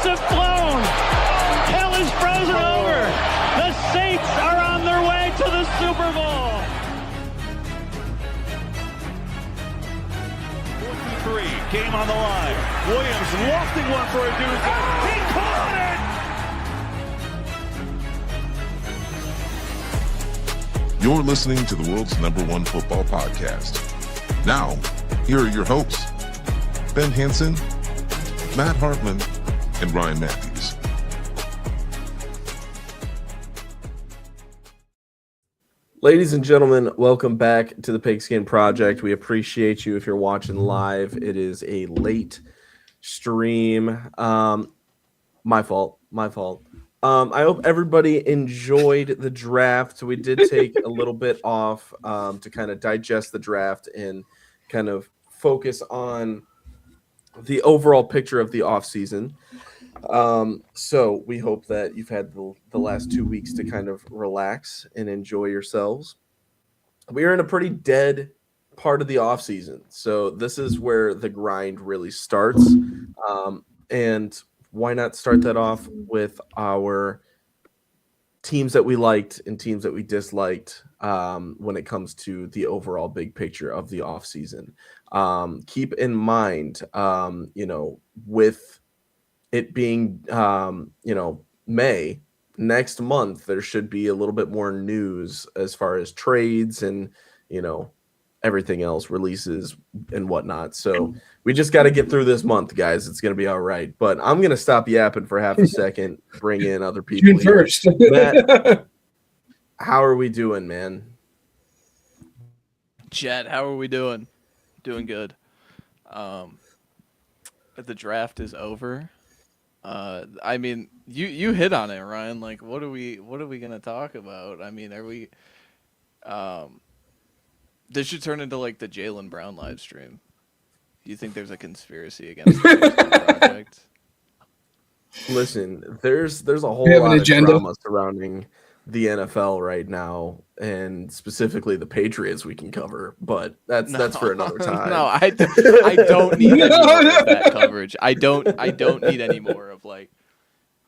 have flown. Hell is frozen over. The Saints are on their way to the Super Bowl. 4-3, game on the line. Williams lofting one for a deuce. He caught it! You're listening to the world's #1 football podcast. Now, here are your hosts, Ben Hansen, Matt Hartman, and Ryan Matthews. Ladies and gentlemen, welcome back to the Pigskin Project. We appreciate you if you're watching live. It is a late stream. My fault. I hope everybody enjoyed the draft. We did take a little bit off to kind of digest the draft and kind of focus on the overall picture of the offseason. So we hope that you've had the last 2 weeks to kind of relax and enjoy yourselves. We are in a pretty dead part of the offseason. So this is where the grind really starts. And why not start that off with our teams that we liked and teams that we disliked when it comes to the overall big picture of the offseason. Keep in mind, with it being, May next month, there should be a little bit more news as far as trades and, everything else, releases and whatnot. So we just got to get through this month, guys. It's going to be all right. But I'm going to stop yapping for half a second, bring in other people. June 1st. Matt, how are we doing, man? Jet, how are we doing? Doing good. The draft is over. I mean, you hit on it, Ryan. Like, what are we gonna talk about? I mean, are we? This should turn into like the Jaylen Brown live stream. Do you think there's a conspiracy against the Pigskin Project? Listen, there's a whole lot of drama surrounding the NFL right now, and specifically the Patriots we can cover, but that's for another time. No, I don't need any more of that coverage. I don't need any more of like,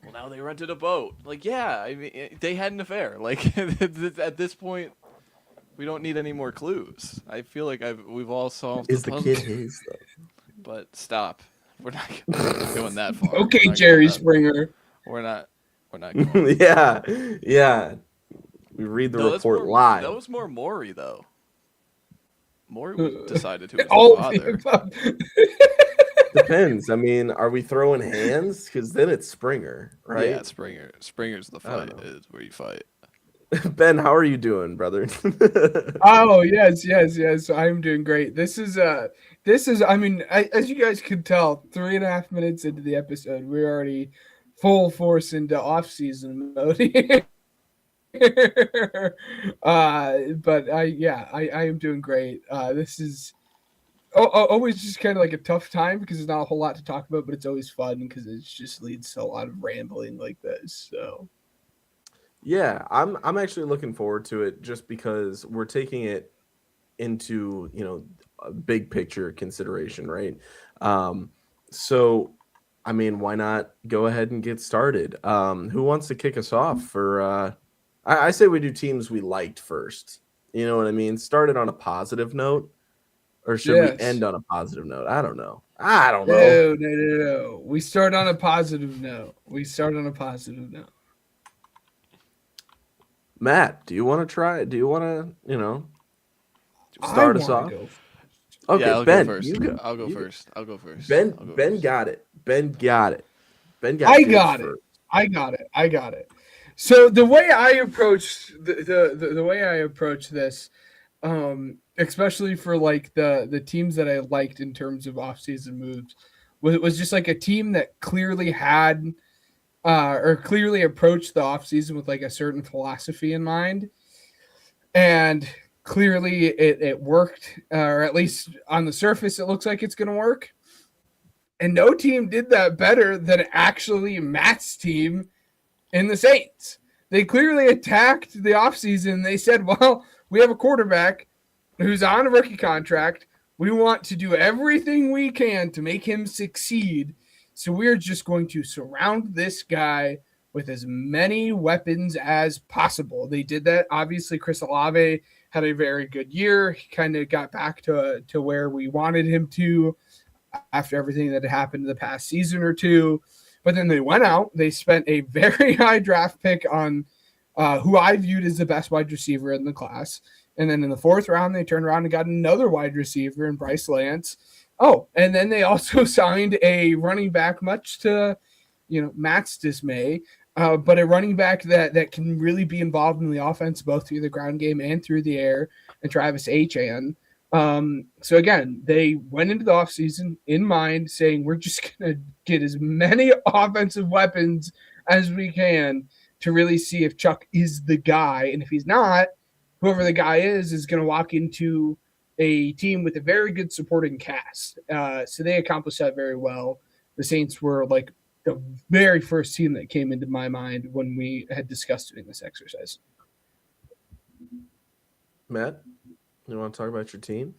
well, now they rented a boat. Like, yeah, I mean, they had an affair. Like, at this point, we don't need any more clues. I feel like we've all solved Is the the puzzle. kid his, though? But stop. We're not going that far. Okay, Jerry Springer. We're not going. Yeah. We read the report live. That was more Maury, though. Maury decided who was the father. Depends. I mean, are we throwing hands? Because then it's Springer, right? Yeah, Springer. Springer's the fight. Is where you fight. Ben, how are you doing, brother? Oh, yes. I'm doing great. This is I mean, as you guys could tell, 3.5 minutes into the episode, we're already full force into offseason mode. But I am doing great. This is always just kind of like a tough time because there's not a whole lot to talk about, but it's always fun because it just leads to a lot of rambling like this. So yeah, I'm actually looking forward to it just because we're taking it into, a big picture consideration, right? So I mean, why not go ahead and get started? Who wants to kick us off for I say we do teams we liked first. You know what I mean? Start it on a positive note, or should we end on a positive note? I don't know. No. We start on a positive note. Matt, do you want to try? Do you want to, start us off? Okay, yeah, Ben, go first. you go. I'll go first. Ben got it. I got it. So the way I approach the way I approach this, especially for like the teams that I liked in terms of offseason moves, was just like a team that clearly had or clearly approached the offseason with like a certain philosophy in mind, and clearly it worked, or at least on the surface it looks like it's going to work. And no team did that better than actually Matt's team in the Saints. They clearly attacked the offseason. They said, well, we have a quarterback who's on a rookie contract. We want to do everything we can to make him succeed. So we're just going to surround this guy with as many weapons as possible. They did that. Obviously, Chris Olave had a very good year. He kind of got back to where we wanted him to after everything that had happened the past season or two. But then they went out. They spent a very high draft pick on who I viewed as the best wide receiver in the class. And then in the 4th round, they turned around and got another wide receiver in Bryce Lance. Oh, and then they also signed a running back, much to Matt's dismay, but a running back that can really be involved in the offense, both through the ground game and through the air, and Travis Etienne. So again, they went into the offseason in mind saying, we're just going to get as many offensive weapons as we can to really see if Chuck is the guy. And if he's not, whoever the guy is going to walk into a team with a very good supporting cast. So they accomplished that very well. The Saints were like the very first team that came into my mind when we had discussed doing this exercise. Matt, you want to talk about your team?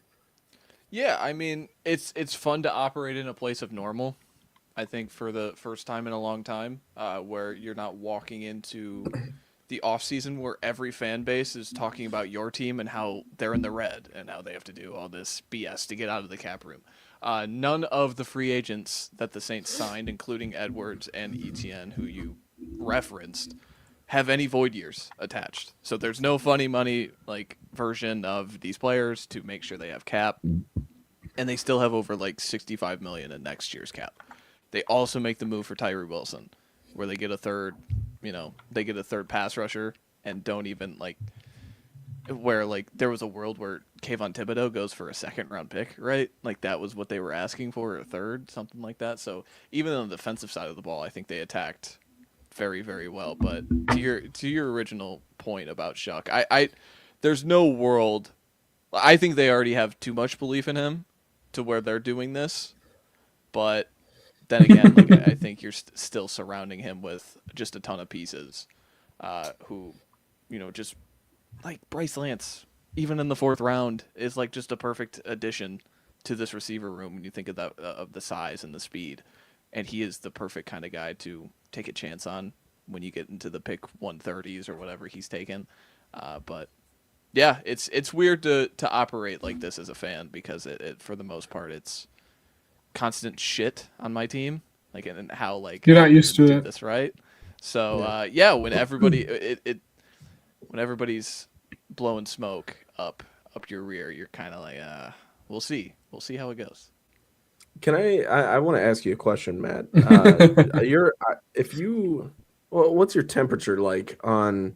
Yeah, I mean, it's fun to operate in a place of normal. I think for the first time in a long time, where you're not walking into the offseason where every fan base is talking about your team and how they're in the red and how they have to do all this BS to get out of the cap room. None of the free agents that the Saints signed, including Edwards and Etienne, who you referenced, have any void years attached. So there's no funny money like version of these players to make sure they have cap. And they still have over like $65 million in next year's cap. They also make the move for Tyree Wilson, where they get a third pass rusher and don't even where there was a world where Kayvon Thibodeau goes for a 2nd-round pick, right? Like that was what they were asking for, a third, something like that. So even on the defensive side of the ball, I think they attacked very, very well. But to your original point about Shuck, I there's no world. I think they already have too much belief in him to where they're doing this. But then again, I think you're still surrounding him with just a ton of pieces, who, just like Bryce Lance, even in the 4th round, is like just a perfect addition to this receiver room when you think of that, of the size and the speed, and he is the perfect kind of guy to take a chance on when you get into the pick 130s or whatever he's taken. But yeah, it's weird to operate like this as a fan because it for the most part it's constant shit on my team, and how you're not used to it. This right. So when everybody when everybody's blowing smoke up your rear, you're kind of like, we'll see how it goes. Can I want to ask you a question, Matt? What's your temperature like on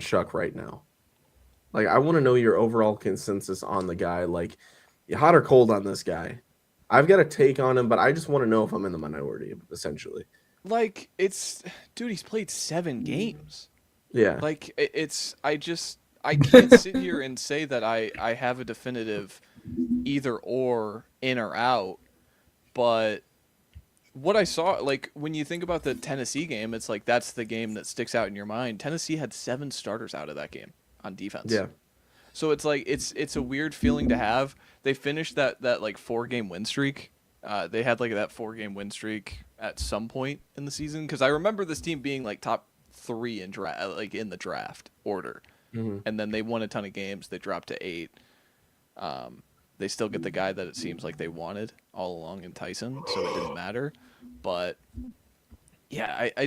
Shuck right now? Like, I want to know your overall consensus on the guy. Like, hot or cold on this guy? I've got a take on him, but I just want to know if I'm in the minority, essentially. Like, he's played 7 games. Yeah. Like, I can't sit here and say that I have a definitive either or, in or out, but what I saw, like, when you think about the Tennessee game, it's like that's the game that sticks out in your mind. Tennessee had 7 starters out of that game on defense. Yeah. So it's like it's a weird feeling to have. They finished that like 4-game win streak. They had like that 4-game win streak at some point in the season, because I remember this team being like top 3 in the draft order, and then they won a ton of games. They dropped to 8. They still get the guy that it seems like they wanted all along in Tyson, so it didn't matter. But yeah, I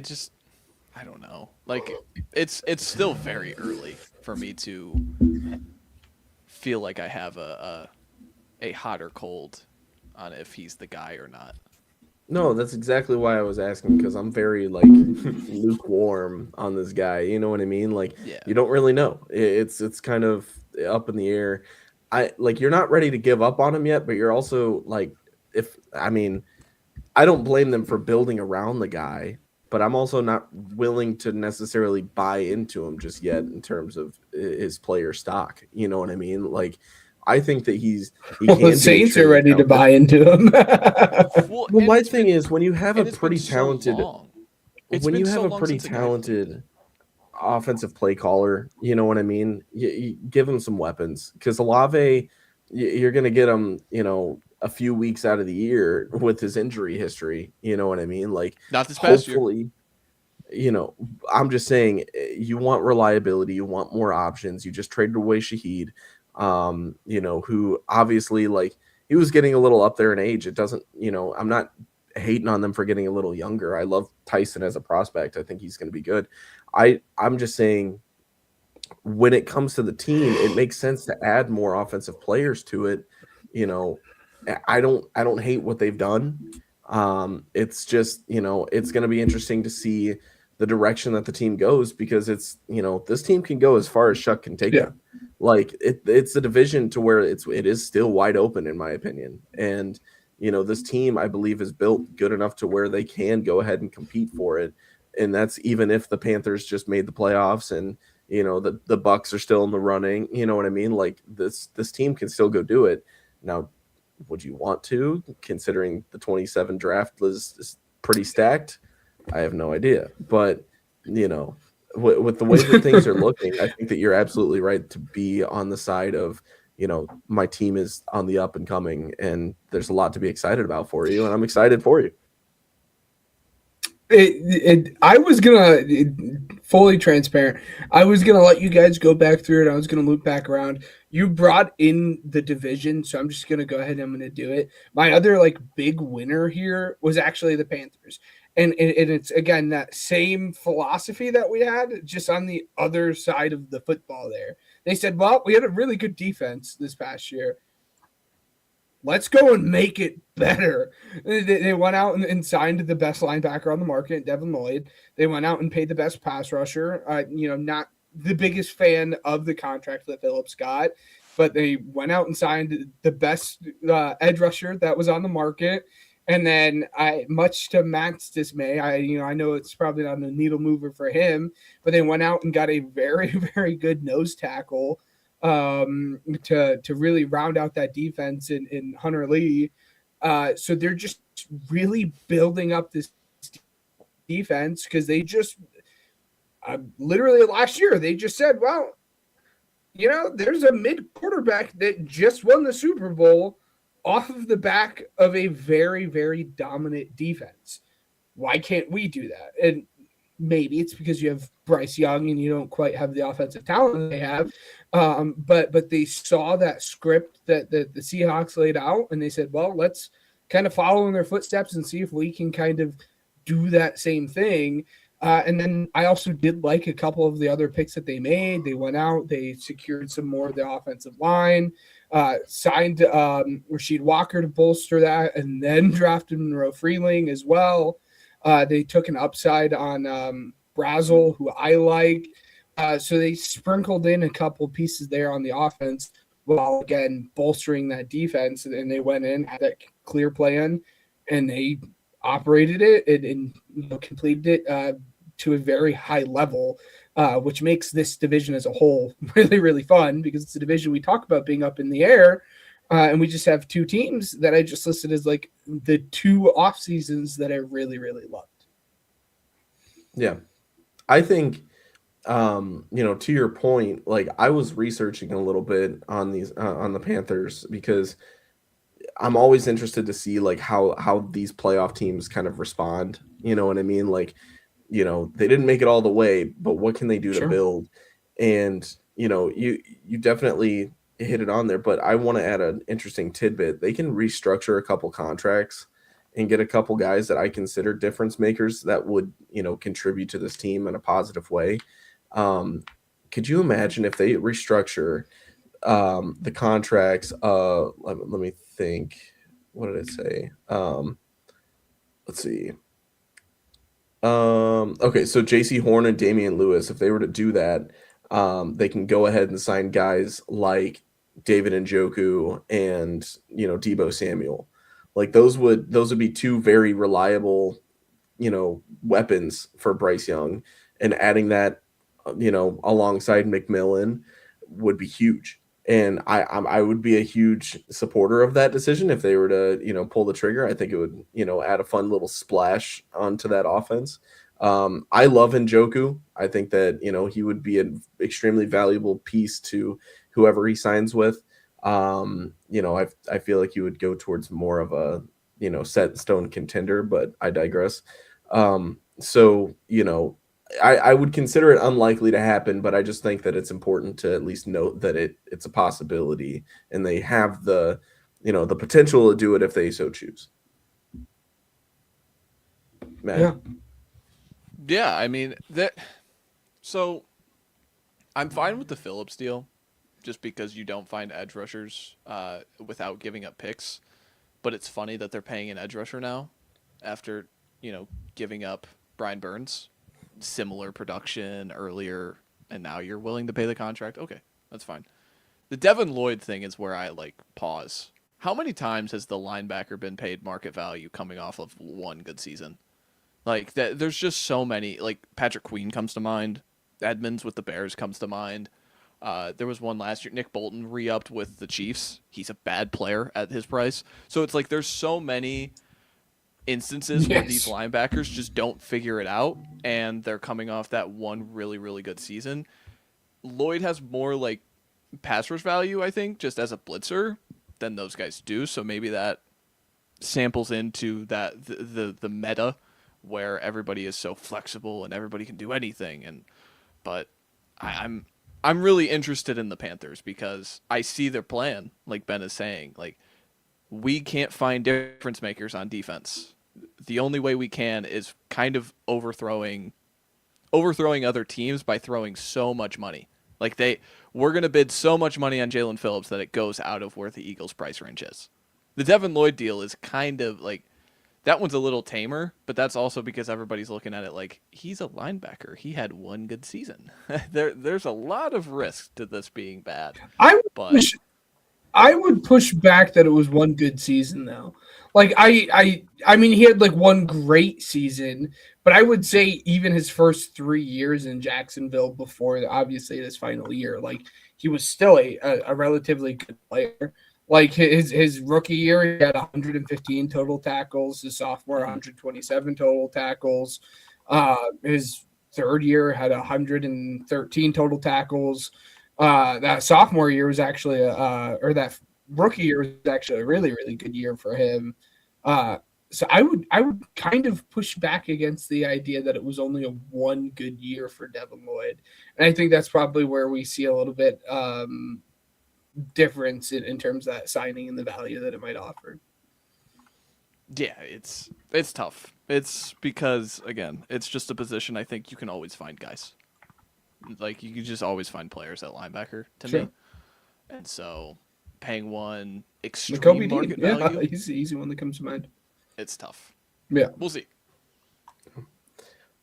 don't know. Like, it's still very early for me to feel like I have a hot or cold on if he's the guy or not. No, that's exactly why I was asking, because I'm very lukewarm on this guy. You know what I mean? Like, You don't really know. It's kind of up in the air. You're not ready to give up on him yet, but you're also I don't blame them for building around the guy, but I'm also not willing to necessarily buy into him just yet in terms of his player stock. You know what I mean? Like, I think that the Saints are ready to buy into him. Well, my thing is, when you have a pretty talented, offensive play caller, you know what I mean? You give him some weapons, because Olave, you're going to get him, a few weeks out of the year with his injury history. You know what I mean? Like, Not this past year. hopefully, I'm just saying, you want reliability, you want more options. You just traded away Shaheed, who obviously, like, he was getting a little up there in age. It doesn't, I'm not hating on them for getting a little younger. I love Tyson as a prospect. I think he's going to be good. I'm just saying, when it comes to the team, it makes sense to add more offensive players to it. I don't hate what they've done. It's just, it's going to be interesting to see the direction that the team goes, because it's, this team can go as far as Shuck can take them. Like, it's a division to where it is still wide open, in my opinion. And, this team, I believe, is built good enough to where they can go ahead and compete for it. And that's even if the Panthers just made the playoffs and, the Bucks are still in the running. You know what I mean? Like, this team can still go do it. Now, would you want to, considering the 27 draft is pretty stacked? I have no idea. But, with the way that things are looking, I think that you're absolutely right to be on the side of, my team is on the up and coming, and there's a lot to be excited about for you, and I'm excited for you. I was gonna fully transparent. I was gonna let you guys go back through it. I was gonna loop back around. You brought in the division, so I'm just gonna go ahead and I'm gonna do it. My other big winner here was actually the Panthers, and it's again that same philosophy that we had, just on the other side of the football. There, they said, "Well, we had a really good defense this past year. Let's go and make it better." They went out and signed the best linebacker on the market, Devin Lloyd. They went out and paid the best pass rusher. Not the biggest fan of the contract that Phillips got, but they went out and signed the best edge rusher that was on the market. And then, much to Matt's dismay, I know it's probably not a needle mover for him, but they went out and got a very, very good nose tackle to really round out that defense in Hunter Lee. So they're just really building up this defense, because they just literally last year they just said, well, there's a mid quarterback that just won the Super Bowl off of the back of a very, very dominant defense. Why can't we do that? And maybe it's because you have Bryce Young and you don't quite have the offensive talent they have. But they saw that script that the Seahawks laid out, and they said, well, let's kind of follow in their footsteps and see if we can kind of do that same thing. And then I also did like a couple of the other picks that they made. They went out, they secured some more of the offensive line, signed Rasheed Walker to bolster that, and then drafted Monroe Freeling as well. They took an upside on Brazel, who I like. So they sprinkled in a couple pieces there on the offense while, again, bolstering that defense. And they went in, had that clear plan, and they operated it and completed it to a very high level, which makes this division as a whole really, really fun, because it's a division we talk about being up in the air. And we just have two teams that I just listed as the two off seasons that I really, really loved. Yeah. I think, to your point, I was researching a little bit on these, on the Panthers, because I'm always interested to see how these playoff teams kind of respond. You know what I mean? They didn't make it all the way, but what can they do to build? And, you definitely hit it on there, but I want to add an interesting tidbit. They can restructure a couple contracts and get a couple guys that I consider difference makers that would, contribute to this team in a positive way. Could you imagine if they restructure the contracts? Let me think. What did it say? Let's see. Okay, so JC Horn and Damian Lewis, if they were to do that, they can go ahead and sign guys like David Njoku and Deebo Samuel. Those would be two very reliable weapons for Bryce Young, and adding that alongside McMillan would be huge. And I would be a huge supporter of that decision if they were to pull the trigger. I think it would add a fun little splash onto that offense. I love Njoku. I think that he would be an extremely valuable piece to whoever he signs with. I feel like you would go towards more of a, set in stone contender, but I digress. So, I would consider it unlikely to happen, but I just think that it's important to at least note that it's a possibility and they have the, the potential to do it if they so choose. Man. Yeah. Yeah, I mean that. So, I'm fine with the Phillips deal, just because you don't find edge rushers without giving up picks. But it's funny that they're paying an edge rusher now, after giving up Brian Burns, similar production earlier, and now you're willing to pay the contract. Okay, that's fine. The Devin Lloyd thing is where I pause. How many times has the linebacker been paid market value coming off of one good season? There's just so many. Patrick Queen comes to mind. Edmonds with the Bears comes to mind. There was one last year. Nick Bolton re-upped with the Chiefs. He's a bad player at his price. So it's there's so many instances where these linebackers just don't figure it out, and they're coming off that one really, really good season. Lloyd has more pass rush value, I think, just as a blitzer than those guys do. So maybe that samples into that the meta where everybody is so flexible and everybody can do anything. But I'm really interested in the Panthers because I see their plan, like Ben is saying. We can't find difference makers on defense. The only way we can is kind of overthrowing other teams by throwing so much money. We're going to bid so much money on Jalen Phillips that it goes out of where the Eagles' price range is. The Devin Lloyd deal is kind of that one's a little tamer, but that's also because everybody's looking at it he's a linebacker. He had one good season. There's a lot of risk to this being bad. I would push back that it was one good season though. I mean he had one great season, but I would say even his first 3 years in Jacksonville before obviously this final year, he was still a relatively good player. His rookie year, he had 115 total tackles. His sophomore, 127 total tackles. His third year had 113 total tackles. That sophomore year was actually, or that rookie year was actually a really, really good year for him. So I would kind of push back against the idea that it was only a one good year for Devin Lloyd, and I think that's probably where we see a little bit difference in terms of that signing and the value that it might offer. Yeah, it's tough. It's because, again, it's just a position I think you can always find guys. You can just always find players at linebacker to me. And so paying one extreme market value. He's the easy one that comes to mind. It's tough. Yeah. We'll see.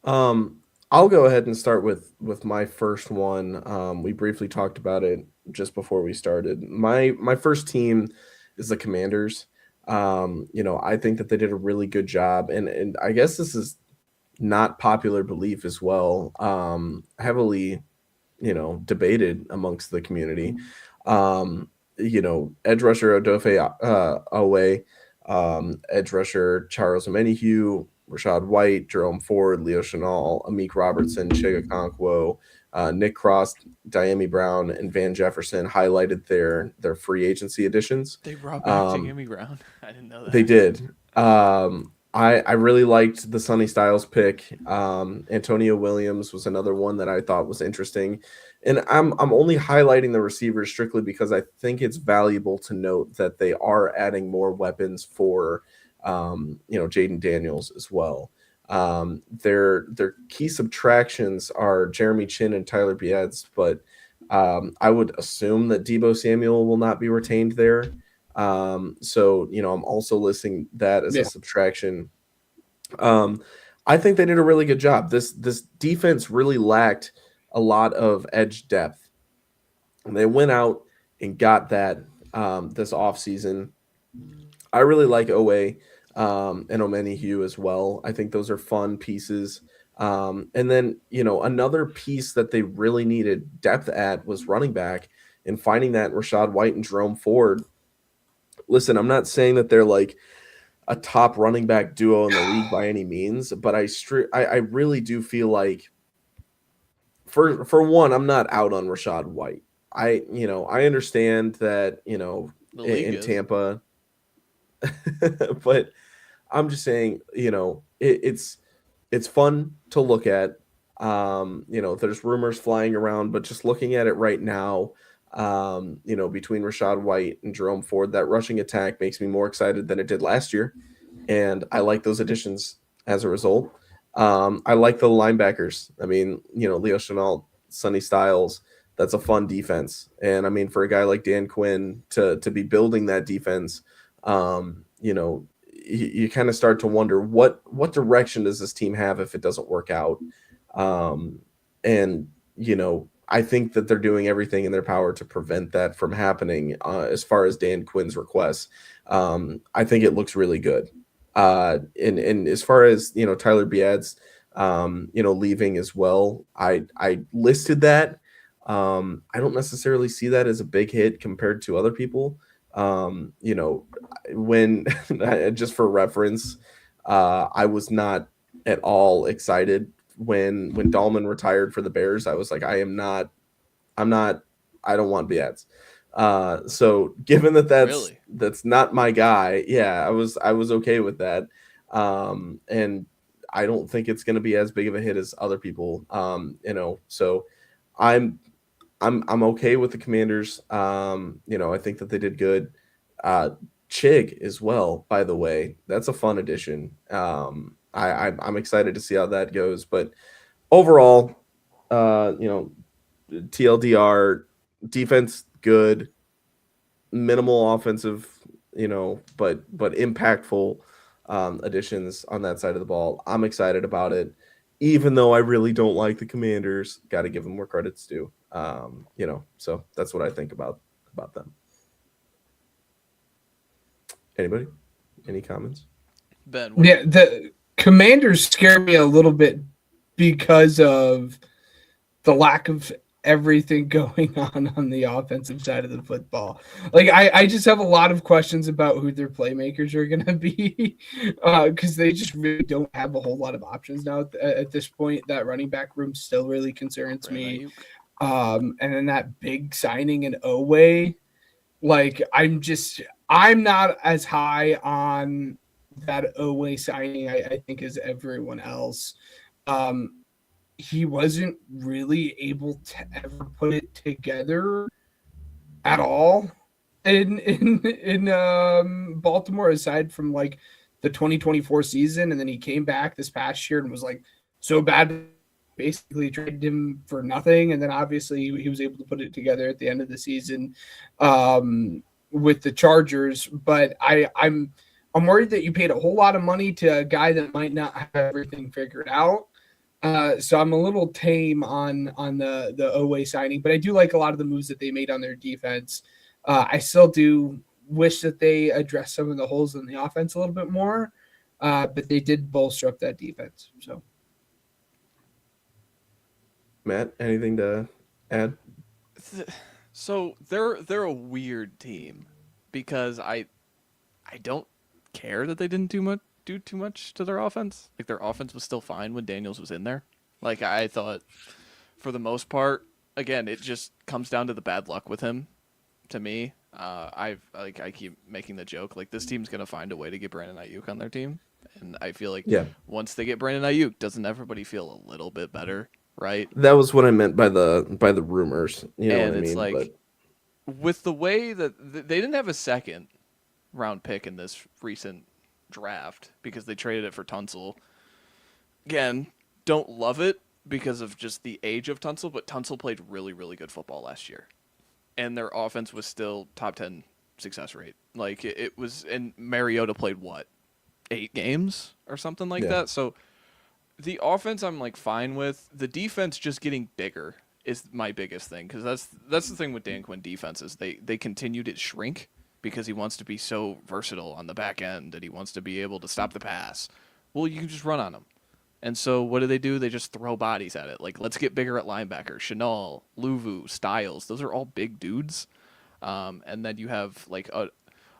I'll go ahead and start with my first one. We briefly talked about it just before we started. My first team is the Commanders. I think that they did a really good job, and I guess this is not popular belief as well. Heavily, debated amongst the community. Edge rusher Odofe Owe, edge rusher Charles Omenihu, Rashad White, Jerome Ford, Leo Chenal, Amik Robertson, Chega Okonkwo, Nick Cross, Diami Brown, and Van Jefferson highlighted their free agency additions. They brought back Diami Brown. I didn't know that. They did. I really liked the Sonny Styles pick. Antonio Williams was another one that I thought was interesting. And I'm only highlighting the receivers strictly because I think it's valuable to note that they are adding more weapons for Jaden Daniels as well. Their key subtractions are Jeremy Chin and Tyler Bietz, but I would assume that Deebo Samuel will not be retained there. So I'm also listing that as a subtraction. I think they did a really good job. This defense really lacked a lot of edge depth, and they went out and got that this offseason. I really like Owe and Omenihu as well. I think those are fun pieces. And then, another piece that they really needed depth at was running back, and finding that Rashad White and Jerome Ford. Listen, I'm not saying that they're like a top running back duo in the league by any means, but I really do feel like for one, I'm not out on Rashad White. I understand that, The league in is. Tampa, but I'm just saying, it's fun to look at. There's rumors flying around, but just looking at it right now, between Rashad White and Jerome Ford, that rushing attack makes me more excited than it did last year. And I like those additions as a result. I like the linebackers. I mean, Leo Chenal, Sonny Styles, that's a fun defense. And I mean, for a guy like Dan Quinn to be building that defense, you kind of start to wonder what direction does this team have if it doesn't work out. And I think that they're doing everything in their power to prevent that from happening. As far as Dan Quinn's requests, I think it looks really good. And as far as Tyler Biad's leaving as well, I listed that. I don't necessarily see that as a big hit compared to other people. When just for reference, I was not at all excited when Dahlman retired for the Bears. I was like, I don't want Biats. So given that Really? that's not my guy, yeah, I was okay with that. And I don't think it's going to be as big of a hit as other people. So I'm okay with the Commanders. I think that they did good. Chig as well, by the way, that's a fun addition. I'm excited to see how that goes. But overall, TLDR, defense good, minimal offensive, but impactful additions on that side of the ball. I'm excited about it, even though I really don't like the Commanders. Got to give them more credits due. So that's what I think about them. Anybody? Any comments? Ben, Yeah, the Commanders scare me a little bit because of the lack of everything going on the offensive side of the football. Like I just have a lot of questions about who their playmakers are going to be because they just really don't have a whole lot of options now at this point. That running back room still really concerns me. And then that big signing in Oway, like I'm not as high on that Oway signing, I think, as everyone else. He wasn't really able to ever put it together at all in Baltimore, aside from like the 2024 season, and then he came back this past year and was like so bad, basically traded him for nothing, and then obviously he was able to put it together at the end of the season with the Chargers. But I'm worried that you paid a whole lot of money to a guy that might not have everything figured out. So I'm a little tame on the Oway signing, but I do like a lot of the moves that they made on their defense. I still do wish that they address some of the holes in the offense a little bit more, but they did bolster up that defense. So, Matt, anything to add? So they're a weird team because I don't care that they didn't do too much to their offense. Like their offense was still fine when Daniels was in there. Like I thought, for the most part, again, it just comes down to the bad luck with him. To me, I keep making the joke like this team's gonna find a way to get Brandon Ayuk on their team, and I feel like once they get Brandon Ayuk, doesn't everybody feel a little bit better, right? That was what I meant by the rumors. You know and what I it's mean? like with the way that they didn't have a second round pick in this recent draft because they traded it for Tunsil. Again, don't love it because of just the age of Tunsil, but Tunsil played really, really good football last year. And their offense was still top 10 success rate. Like it was, and Mariota played what, 8 games or something like that. So the offense I'm like fine with. The defense just getting bigger is my biggest thing because that's the thing with Dan Quinn defenses. They continue to shrink because he wants to be so versatile on the back end and he wants to be able to stop the pass. Well, you can just run on him. And so what do? They just throw bodies at it. Like, let's get bigger at linebacker. Chenal, Luvu, Styles. Those are all big dudes. And then you have, like,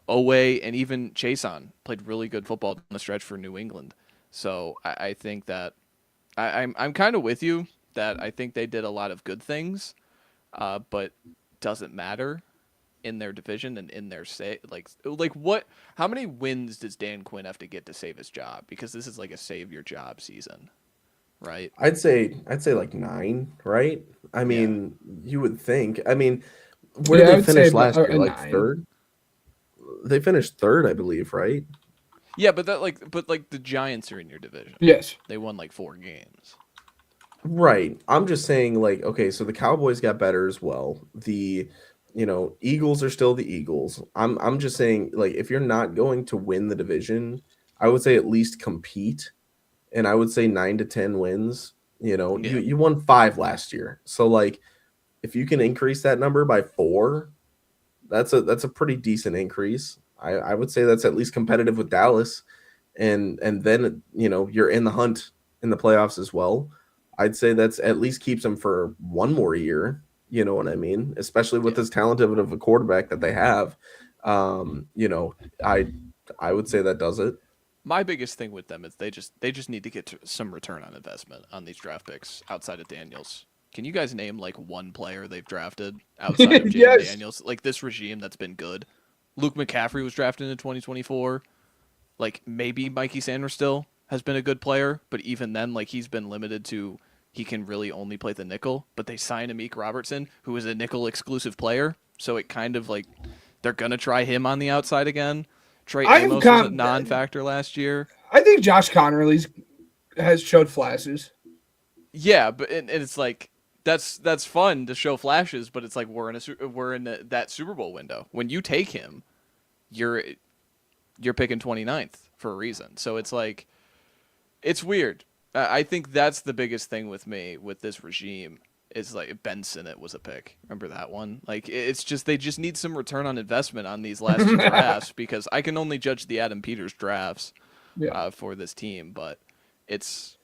Oway and even Chason played really good football down the stretch for New England. So I think that I'm kind of with you that I think they did a lot of good things. But doesn't matter in their division and in their how many wins does Dan Quinn have to get to save his job? Because this is like a save your job season, right? I'd say like 9, right? I mean, you would think. I mean, where did I they would finish say last a year? Like 9. 3rd? They finished 3rd, I believe, right? Yeah, but the Giants are in your division. Yes. They won like 4 games. Right. I'm just saying, like, okay, so the Cowboys got better as well. The Eagles are still the Eagles. I'm just saying, like, if you're not going to win the division, I would say at least compete. And I would say 9 to 10 wins. You won 5 last year. So like if you can increase that number by 4, that's a pretty decent increase. I would say that's at least competitive with Dallas. And then you're in the hunt in the playoffs as well. I'd say that's at least keeps them for one more year. You know what I mean? Especially with as talented of a quarterback that they have. I would say that does it. My biggest thing with them is they just need to get some return on investment on these draft picks outside of Daniels. Can you guys name like one player they've drafted outside of Jaden Yes. Daniels? Like this regime that's been good. Luke McCaffrey was drafted in 2024. Like maybe Mikey Sanders still has been a good player, but even then, like he's been limited to he can really only play the nickel. But they signed Amik Robertson, who is a nickel exclusive player, so it kind of like they're gonna try him on the outside again. Trey Amos was a non-factor last year. I think Josh Connerly has showed flashes. Yeah, but and it's like that's fun to show flashes, but it's like we're in that Super Bowl window. When you take him, you're picking 29th for a reason. So it's like it's weird. I think that's the biggest thing with me with this regime is like Ben Sinnott was a pick. Remember that one? Like it's just they just need some return on investment on these last 2 drafts because I can only judge the Adam Peters drafts for this team, but it's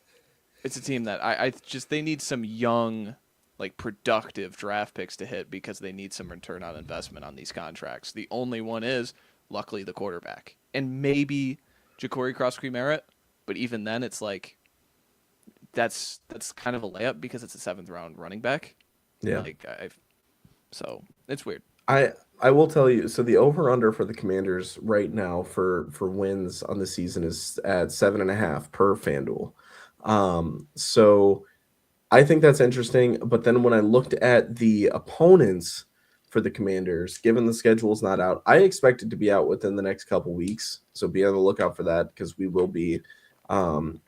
a team that I just they need some young, like productive draft picks to hit because they need some return on investment on these contracts. The only one is luckily the quarterback and maybe Ja'Cory Cross-Merritt, but even then it's like that's kind of a layup because it's a 7th round running back. Yeah. Like so it's weird. I will tell you, so the over-under for the Commanders right now for wins on the season is at 7.5 per FanDuel. So I think that's interesting. But then when I looked at the opponents for the Commanders, given the schedule's not out, I expect it to be out within the next couple weeks. So be on the lookout for that because we will be,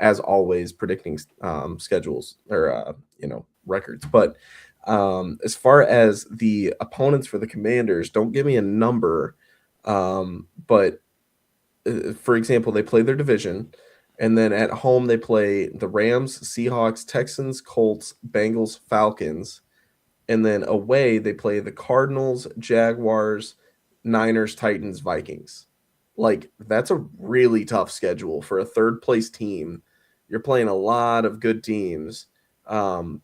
as always, predicting schedules or records. But as far as the opponents for the Commanders, don't give me a number. But for example, they play their division. And then at home, they play the Rams, Seahawks, Texans, Colts, Bengals, Falcons. And then away, they play the Cardinals, Jaguars, Niners, Titans, Vikings. Like, that's a really tough schedule for a third-place team. You're playing a lot of good teams. It's going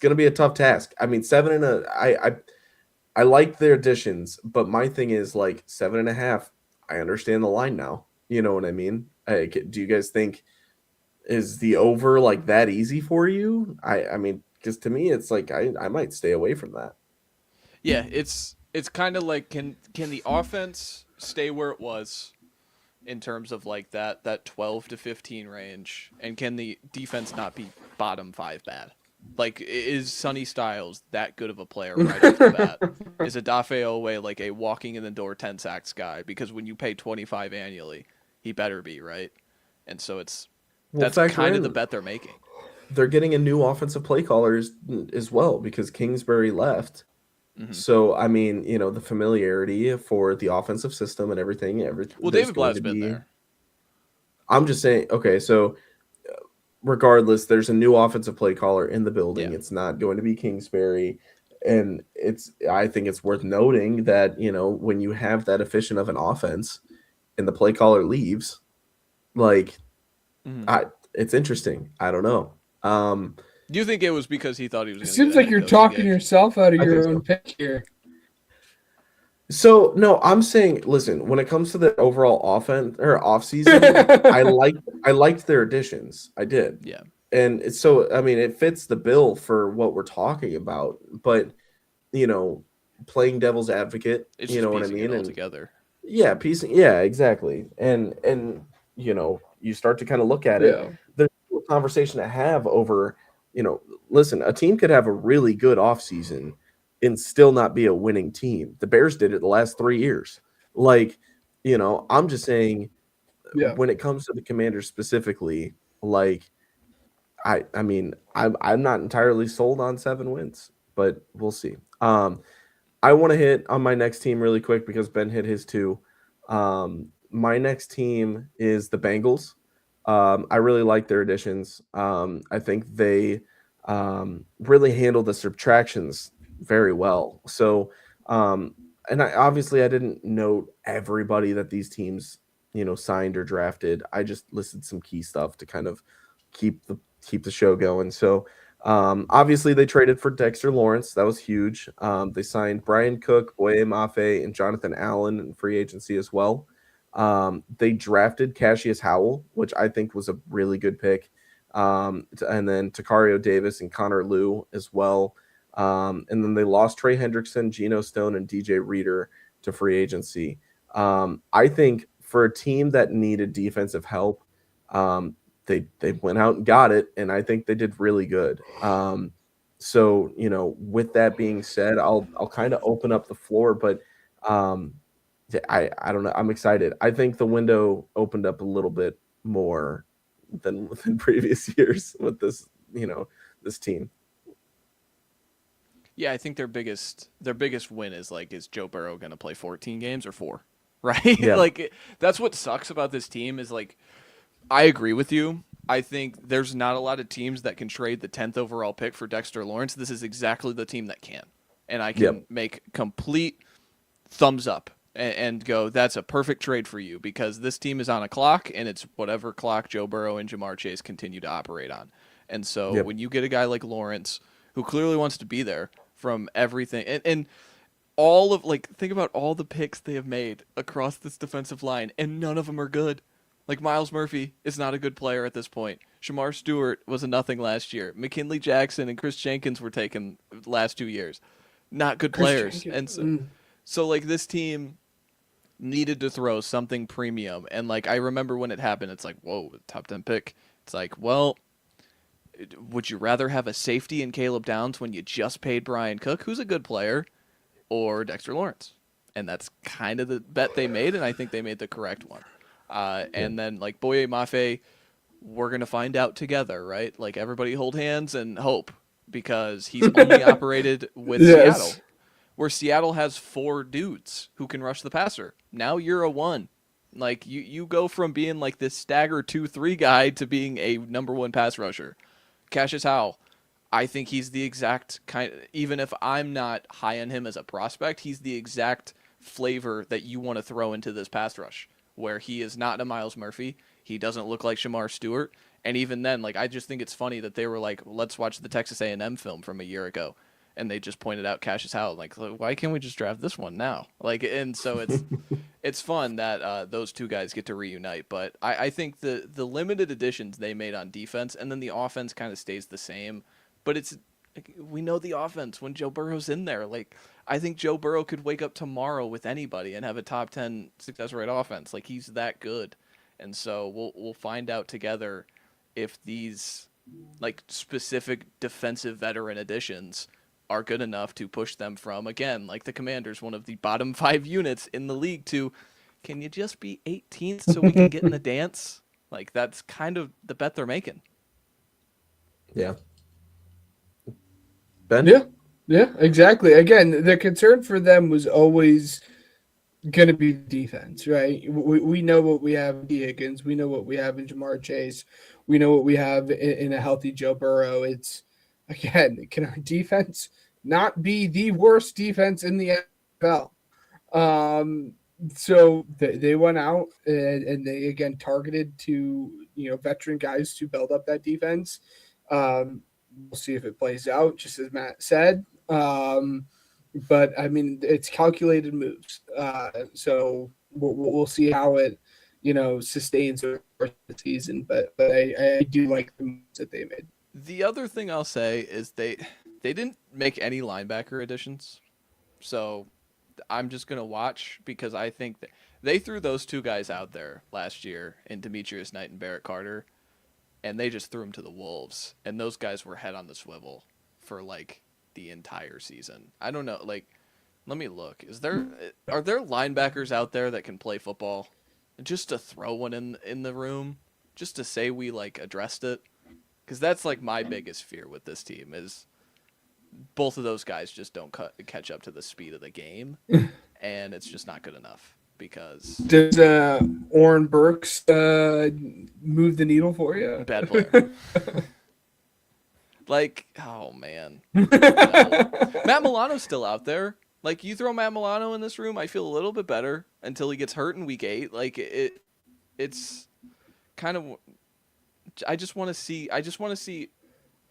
to be a tough task. I mean, I like their additions, but my thing is, like, 7.5, I understand the line now. You know what I mean? Do you guys think is the over like that easy for you? I mean, because to me, it's like I might stay away from that. Yeah, it's kind of like can the offense stay where it was in terms of like that 12 to 15 range, and can the defense not be bottom 5 bad? Like, is Sonny Styles that good of a player right off the bat? Is Odafe Oweh like a walking in the door 10 sacks guy? Because when you pay 25 annually, he better be, right? And so that's kind of the bet they're making. They're getting a new offensive play caller as well because Kingsbury left. Mm-hmm. So, I mean, the familiarity for the offensive system and everything. Well, David Blatt's been there. I'm just saying, okay, so regardless, there's a new offensive play caller in the building. Yeah. It's not going to be Kingsbury. And I think it's worth noting that, when you have that efficient of an offense and the play caller leaves, like, it's interesting. I don't know. Do you think it was because he thought he was going to seems like you're talking yourself out of your own pick here. So, no, I'm saying, listen, when it comes to the overall offense or offseason, I liked their additions. I did. Yeah. And so, I mean, it fits the bill for what we're talking about. But, playing devil's advocate. It's You just know what I piecing mean? it all And together. yeah, piecing. Yeah, exactly. And you start to kind of look at it. Yeah. There's a conversation to have over. Listen, a team could have a really good offseason and still not be a winning team. The Bears did it the last 3 years. Like, I'm just saying Yeah. when it comes to the Commanders specifically, like I mean, I'm not entirely sold on 7 wins, but we'll see. I want to hit on my next team really quick because Ben hit his too. My next team is the Bengals. I really like their additions. I think they really handle the subtractions very well. So, and I didn't note everybody that these teams, signed or drafted. I just listed some key stuff to kind of keep the show going. So, obviously, they traded for Dexter Lawrence. That was huge. They signed Brian Cook, Boye Mafe, and Jonathan Allen in free agency as well. They drafted Cassius Howell, which I think was a really good pick. And then Takario Davis and Connor Liu as well. And then they lost Trey Hendrickson, Geno Stone, and DJ Reader to free agency. I think for a team that needed defensive help, they went out and got it, and I think they did really good. So with that being said, I'll kind of open up the floor, but I don't know. I'm excited. I think the window opened up a little bit more than previous years with this team. Yeah, I think their biggest win is Joe Burrow going to play 14 games or 4? Right? Yeah. That's what sucks about this team is I agree with you. I think there's not a lot of teams that can trade the 10th overall pick for Dexter Lawrence. This is exactly the team that can. And I can make complete thumbs up and go, that's a perfect trade for you because this team is on a clock and it's whatever clock Joe Burrow and Jamar Chase continue to operate on. And so when you get a guy like Lawrence who clearly wants to be there from everything and all of think about all the picks they have made across this defensive line and none of them are good. Miles Murphy is not a good player at this point. Shamar Stewart was a nothing last year. McKinley Jackson and Chris Jenkins were taken last 2 years. Not good players. And so this team needed to throw something premium. And I remember when it happened, it's whoa, top 10 pick. It's well, would you rather have a safety in Caleb Downs when you just paid Brian Cook, who's a good player, or Dexter Lawrence? And that's kind of the bet they made, and I think they made the correct one. And then Boye Mafe, we're going to find out together, right? Everybody hold hands and hope because he's only operated with Seattle, where Seattle has 4 dudes who can rush the passer. Now you're a 1. You go from being this stagger 2-3 guy to being a number 1 pass rusher. Cassius Howell, I think he's the exact kind, even if I'm not high on him as a prospect, he's the exact flavor that you want to throw into this pass rush. Where he is not a Miles Murphy. He doesn't look like Shamar Stewart. And even then, I just think it's funny that they were let's watch the Texas A&M film from a year ago. And they just pointed out Cassius Howell. Why can't we just draft this one now? And so it's fun that those two guys get to reunite. But I think the limited additions they made on defense and then the offense kind of stays the same. But we know the offense when Joe Burrow's in there. I think Joe Burrow could wake up tomorrow with anybody and have a top 10 success rate offense. He's that good. And so we'll find out together if these specific defensive veteran additions are good enough to push them from, again, the Commanders, one of the bottom 5 units in the league, to can you just be 18th so we can get in the dance? That's kind of the bet they're making. Yeah. Ben? Yeah, exactly. Again, the concern for them was always going to be defense, right? We know what we have in D. Higgins. We know what we have in Jamar Chase. We know what we have in a healthy Joe Burrow. It's, again, can our defense not be the worst defense in the NFL? So they went out and they, again, targeted to, veteran guys to build up that defense. We'll see if it plays out, just as Matt said. But I mean, it's calculated moves. So we'll see how it, sustains over the season. But I do like the moves that they made. The other thing I'll say is they didn't make any linebacker additions. So I'm just going to watch because I think that they threw those two guys out there last year in Demetrius Knight and Barrett Carter, and they just threw them to the wolves. And those guys were head on the swivel for like the entire season. I don't know. Like, let me look. Are there linebackers out there that can play football? Just to throw one in the room, just to say we like addressed it, because that's like my biggest fear with this team is both of those guys just don't catch up to the speed of the game, and it's just not good enough. Because does Oren Burks move the needle for you? Bad player. Like, oh man, Matt Milano's still out there. Like, you throw Matt Milano in this room, I feel a little bit better until he gets hurt in week 8. Like, it's kind of. I just want to see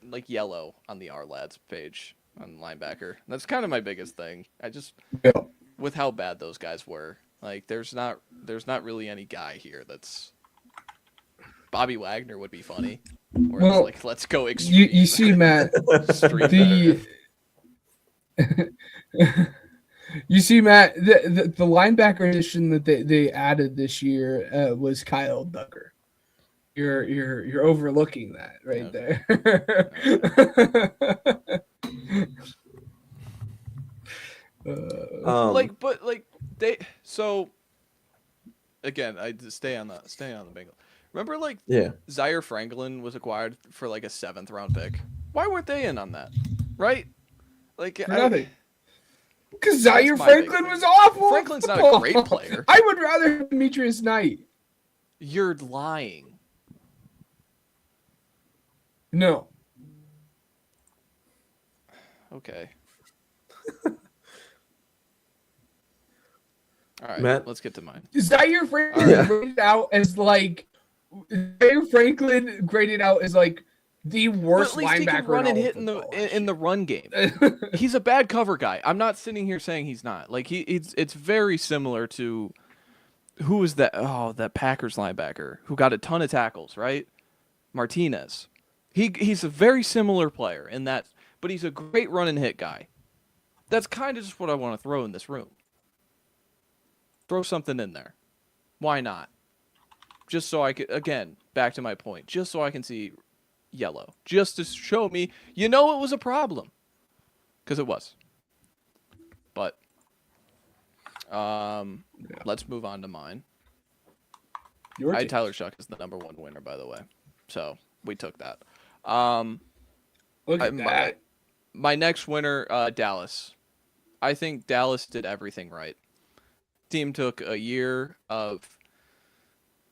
like yellow on the R Lads page on linebacker. That's kind of my biggest thing. With how bad those guys were. Like, there's not really any guy here that's. Bobby Wagner would be funny. Or it's like, let's go extreme. You see, Matt, you see, Matt, the linebacker addition that they added this year was Kyle Duggar. You're overlooking that right there. Again, I just stay on the Bengals. Remember, like, Yeah. Zaire Franklin was acquired for like a 7th round pick. Why weren't they in on that? Right? Like, nothing. Because Zaire Franklin was awful. Franklin's not a great player. I would rather have Demetrius Knight. You're lying. No. Okay. All right, Matt? let's get to mine. Zaire Franklin graded out as like the worst But at least linebacker he can run and hit in the run game. He's a bad cover guy. I'm not sitting here saying he's not. Like, it's very similar to who was that? Oh, that Packers linebacker who got a ton of tackles, right? Martinez. He's a very similar player in that, but he's a great run and hit guy. That's kind of just what I want to throw in this room. Throw something in there. Why not? Just so I could, again, back to my point, just so I can see yellow. Just to show me, it was a problem. Because it was. But, let's move on to mine. Tyler Shuck is the number 1 winner, by the way. So, we took that. Look at that. My next winner, Dallas. I think Dallas did everything right. Team took a year of,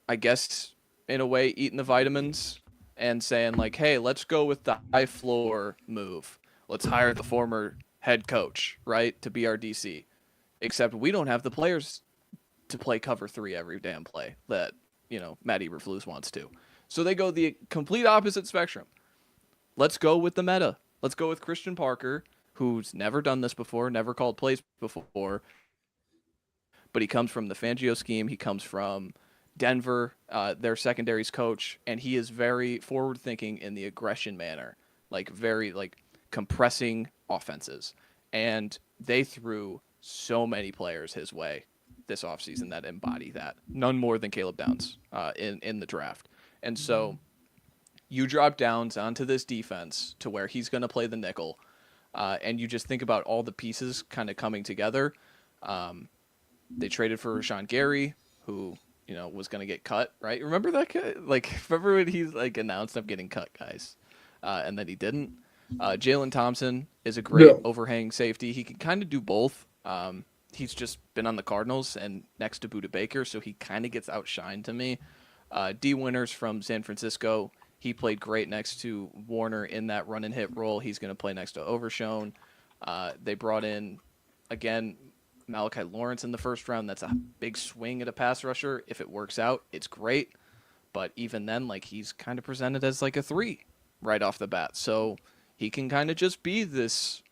I guess, in a way, eating the vitamins and saying, like, hey, let's go with the high floor move. Let's hire the former head coach, right, to be our DC. Except we don't have the players to play cover 3 every damn play that, Matt Eberflus wants to. So they go the complete opposite spectrum. Let's go with the meta. Let's go with Christian Parker, who's never done this before, never called plays before. But he comes from the Fangio scheme. He comes from Denver, their secondaries coach, and he is very forward-thinking in the aggression manner, like very compressing offenses. And they threw so many players his way this offseason that embody that. None more than Caleb Downs in the draft. And so you drop Downs onto this defense to where he's going to play the nickel, and you just think about all the pieces kind of coming together. They traded for Rashawn Gary, who, was going to get cut, right? Remember that guy? Remember when he's announced, I'm getting cut, guys, and then he didn't. Jalen Thompson is a great overhang safety. He can kind of do both. He's just been on the Cardinals and next to Budda Baker, so he kind of gets outshined to me. D. Winters from San Francisco. He played great next to Warner in that run and hit role. He's going to play next to Overshone. They brought in, again, Malachi Lawrence in the first round. That's a big swing at a pass rusher. If it works out, it's great. But even then, he's kind of presented as a 3 right off the bat. So he can kind of just be this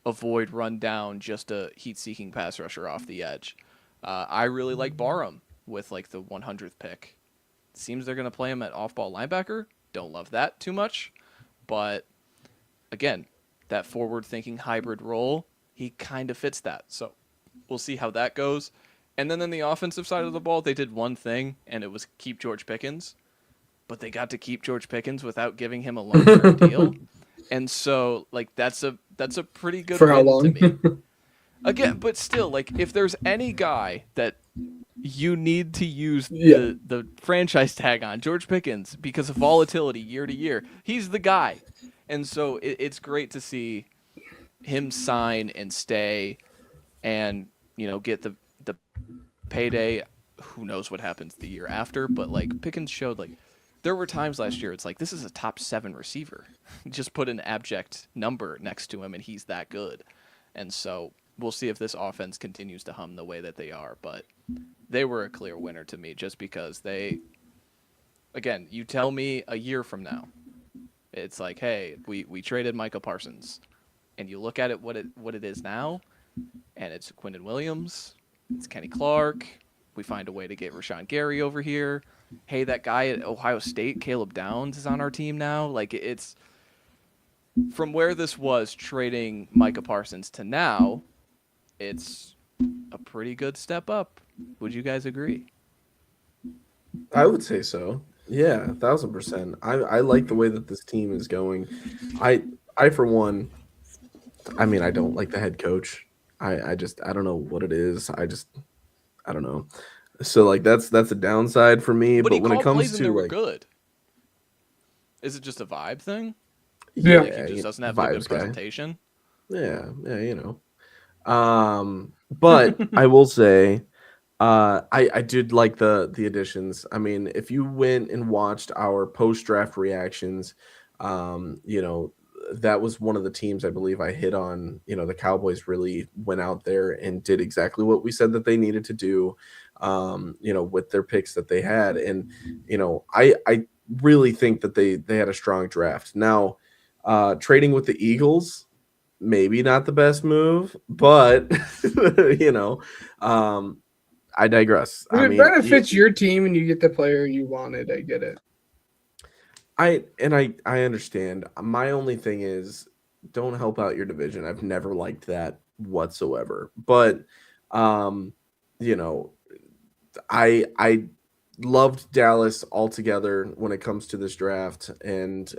avoid, run down, just a heat-seeking pass rusher off the edge. I really like Barham with the 100th pick. Seems they're going to play him at off-ball linebacker. Don't love that too much. But, again, that forward-thinking hybrid role, he kind of fits that. So we'll see how that goes. And then on the offensive side of the ball, they did one thing, and it was keep George Pickens. But they got to keep George Pickens without giving him a long-term deal. And so, like, that's a pretty good For how win long? to me. Again, but still, like, if there's any guy that you need to use the franchise tag on, George Pickens, because of volatility year to year, he's the guy. And so it's great to see him sign and stay and, you know, get the payday. Who knows what happens the year after, but, like, Pickens showed, like, there were times last year it's like, this is a top 7 receiver. Just put an abject number next to him, and he's that good. And so we'll see if this offense continues to hum the way that they are. But they were a clear winner to me just because they, again, you tell me a year from now, it's like, hey, we traded Micah Parsons. And you look at it what it is now, and it's Quinton Williams, it's Kenny Clark. We find a way to get Rashawn Gary over here. Hey, that guy at Ohio State, Caleb Downs, is on our team now. Like, it's from where this was trading Micah Parsons to now, it's a pretty good step up. Would you guys agree? I would say so. Yeah, 1,000%. I like the way that this team is going. I for one, I mean, I don't like the head coach. I don't know what it is. I don't know. So, like, that's a downside for me. But when it comes to, were like, good. Is it just a vibe thing? Yeah. Like, he just doesn't have a good vibes guy. presentation. Yeah, you know. But I will say, I did like the additions. I mean, if you went and watched our post-draft reactions, you know, that was one of the teams I believe I hit on. You know, the Cowboys really went out there and did exactly what we said that they needed to do, you know, with their picks that they had. And, you know, I really think that they had a strong draft. Now, trading with the Eagles, maybe not the best move, but, you know, I digress. If it benefits your team and you get the player you wanted, I get it. I understand. My only thing is, don't help out your division. I've never liked that whatsoever. But you know, I loved Dallas altogether when it comes to this draft. And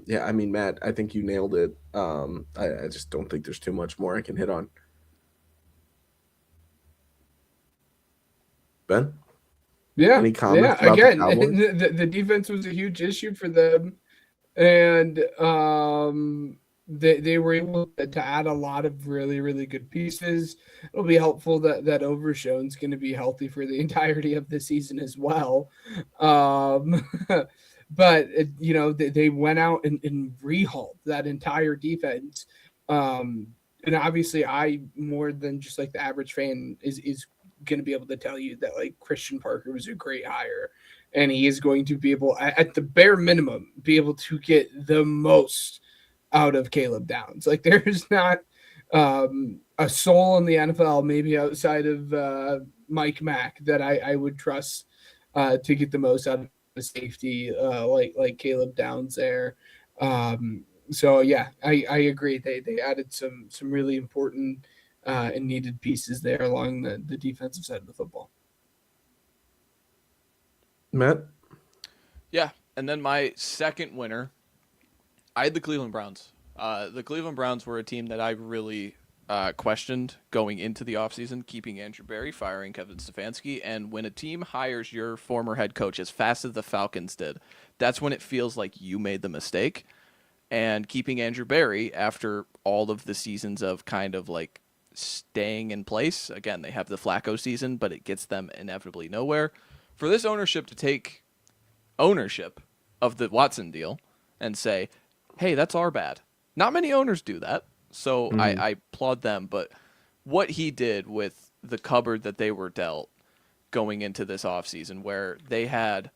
yeah, I mean, Matt, I think you nailed it. I just don't think there's too much more I can hit on. Ben? Yeah. Any comments about Again, the Cowboys? the defense was a huge issue for them. And they were able to add a lot of really, really good pieces. It'll be helpful that Overshone's going to be healthy for the entirety of the season as well. But, you know, they went out and rehauled that entire defense. And obviously I, more than just like the average fan, is going to be able to tell you that, like, Christian Parker was a great hire, and he is going to be able, at the bare minimum, be able to get the most out of Caleb Downs. Like, there's not a soul in the NFL, maybe outside of Mike Mack, that I would trust to get the most out of the safety like Caleb Downs there. So yeah, I agree. They added some really important and needed pieces there along the defensive side of the football. Matt? Yeah, and then my second winner, I had the Cleveland Browns. The Cleveland Browns were a team that I really questioned going into the offseason, keeping Andrew Berry, firing Kevin Stefanski. And when a team hires your former head coach as fast as the Falcons did, that's when it feels like you made the mistake. And keeping Andrew Berry after all of the seasons of kind of like staying in place. Again, they have the Flacco season, but it gets them inevitably nowhere. For this ownership to take ownership of the Watson deal and say, hey, that's our bad. Not many owners do that, so I applaud them. But what he did with the cupboard that they were dealt going into this offseason, where they had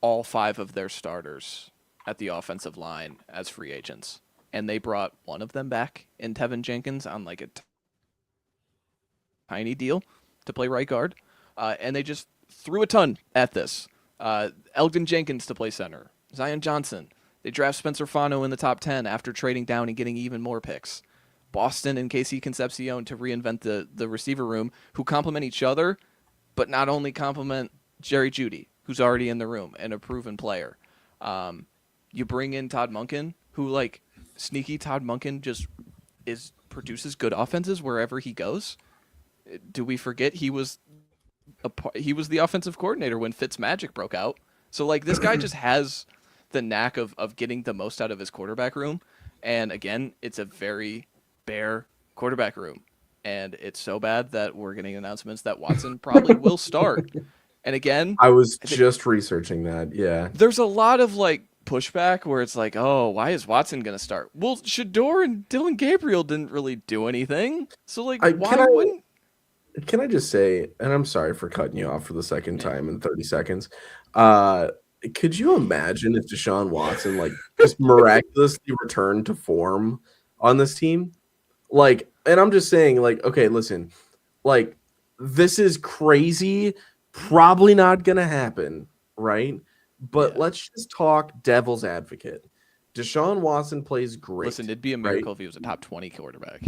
all 5 of their starters at the offensive line as free agents, and they brought one of them back in Tevin Jenkins on like a tiny deal to play right guard, and they just threw a ton at this. Elgin Jenkins to play center, Zion Johnson. They draft Spencer Fano in the top 10 after trading down and getting even more picks. Boston and Casey Concepcion to reinvent the receiver room, who complement each other, but not only complement Jerry Jeudy, who's already in the room and a proven player. You bring in Todd Monken, who, like, sneaky Todd Monken just produces good offenses wherever he goes. Do we forget he was the offensive coordinator when Fitzmagic broke out? So, like, this guy just has the knack of getting the most out of his quarterback room. And again, it's a very bare quarterback room. And it's so bad that we're getting announcements that Watson probably will start. And again, I was just researching that. Yeah. there's a lot of, like, pushback where it's like, oh, why is Watson going to start? Well, Shador and Dylan Gabriel didn't really do anything. So, like, why wouldn't... Can I just say, and I'm sorry for cutting you off for the second time in 30 seconds. Could you imagine if Deshaun Watson, like, just miraculously returned to form on this team? Like, and I'm just saying, like, okay, listen, like, this is crazy, probably not going to happen, right? But let's just talk devil's advocate. Deshaun Watson plays great. Listen, it'd be a miracle if he was a top 20 quarterback.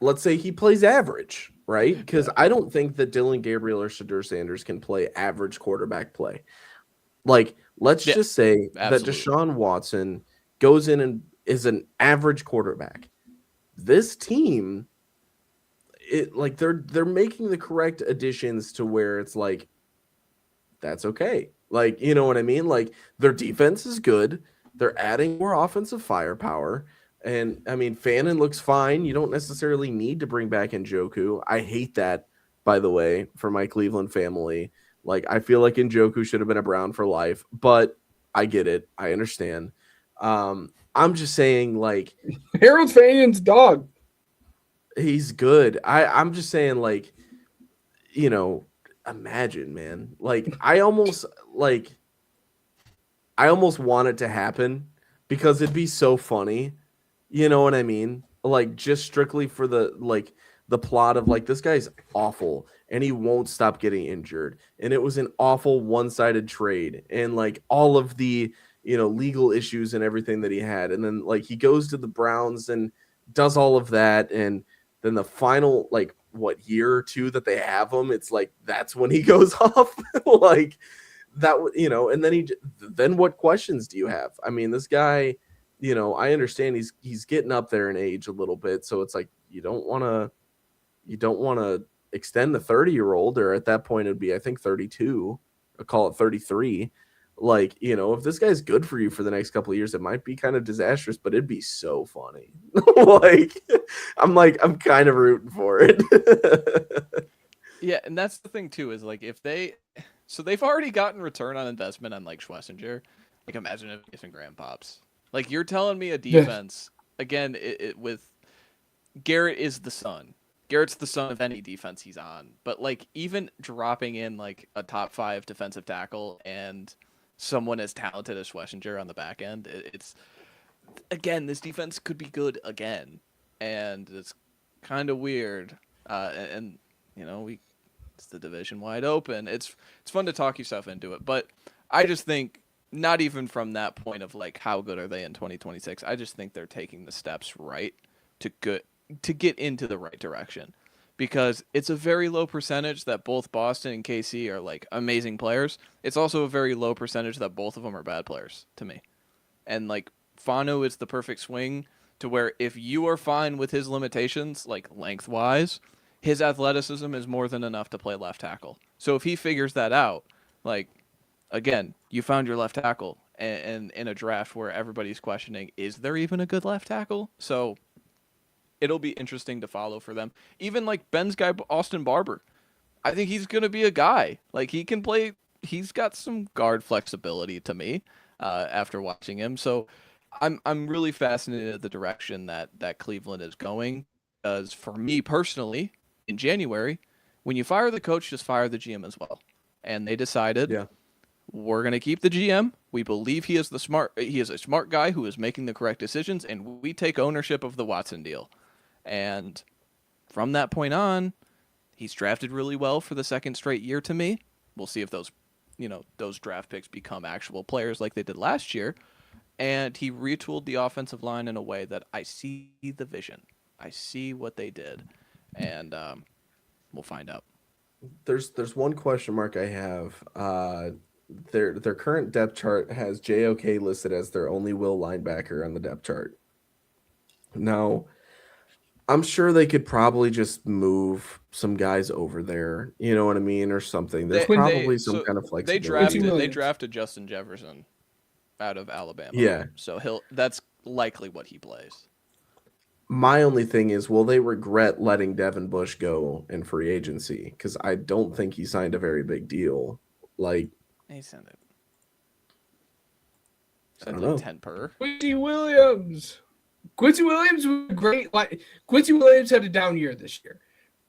Let's say he plays average, right? Because I don't think that Dylan Gabriel or Shador Sanders can play average quarterback play. Like, let's just say that Deshaun Watson goes in and is an average quarterback. This team, they're making the correct additions to where it's like, that's okay. Like, you know what I mean? Like, their defense is good. They're adding more offensive firepower. And, I mean, Fannin looks fine. You don't necessarily need to bring back Njoku. I hate that, by the way, for my Cleveland family. Like, I feel like Njoku should have been a Brown for life. But I get it. I understand. I'm just saying, like... Harold Fannin's dog. He's good. I'm just saying, like, you know... Imagine, man. Like, I almost want it to happen because it'd be so funny. You know what I mean? Like, just strictly for the plot of, like, this guy's awful and he won't stop getting injured. And it was an awful one-sided trade and, like, all of the, you know, legal issues and everything that he had. And then, like, he goes to the Browns and does all of that. And then the final, like, year or two that they have him, it's like that's when he goes off. Like that, you know, and then what questions do you have? I mean, this guy, you know, I understand he's getting up there in age a little bit, so it's like you don't want to extend the 30-year-old, or at that point it'd be, I think, 32, or call it 33. Like, you know, if this guy's good for you for the next couple of years, it might be kind of disastrous, but it'd be so funny. I'm kind of rooting for it. Yeah, and that's the thing too, is like they've already gotten return on investment on, like, Schlesinger. Like, imagine if Jason Graham pops. Like, you're telling me a defense again, it with Garrett is the son. Garrett's the son of any defense he's on. But, like, even dropping in, like, a top 5 defensive tackle and someone as talented as Schlesinger on the back end, it's, again, this defense could be good again. And it's kind of weird. And you know, it's the division wide open. It's fun to talk yourself into it. But I just think, not even from that point of, like, how good are they in 2026, I just think they're taking the steps right to get into the right direction. Because it's a very low percentage that both Boston and KC are, like, amazing players. It's also a very low percentage that both of them are bad players to me. And, like, Fano is the perfect swing to where if you are fine with his limitations, like, lengthwise, his athleticism is more than enough to play left tackle. So if he figures that out, like, again, you found your left tackle and in a draft where everybody's questioning, is there even a good left tackle? So it'll be interesting to follow for them. Even, like, Ben's guy, Austin Barber. I think he's going to be a guy. Like, he can play. He's got some guard flexibility to me after watching him. So I'm really fascinated at the direction that Cleveland is going. Because for me personally, in January, when you fire the coach, just fire the GM as well. And they decided, we're going to keep the GM. We believe he is a smart guy who is making the correct decisions, and we take ownership of the Watson deal. And from that point on, he's drafted really well for the second straight year to me. We'll see if those draft picks become actual players like they did last year. and he retooled the offensive line in a way that I see the vision. I see what they did, and we'll find out. There's one question mark I have. Their current depth chart has JOK listed as their only will linebacker on the depth chart. Now, I'm sure they could probably just move some guys over there. You know what I mean, or something. There's probably some kind of flexibility. They drafted Justin Jefferson out of Alabama. Yeah. So that's likely what he plays. My only thing is, will they regret letting Devin Bush go in free agency? Because I don't think he signed a very big deal. Like, he sent it. I don't Like know. 10 per. Quincy Williams. Quincy Williams was great. Like Quincy Williams had a down year this year.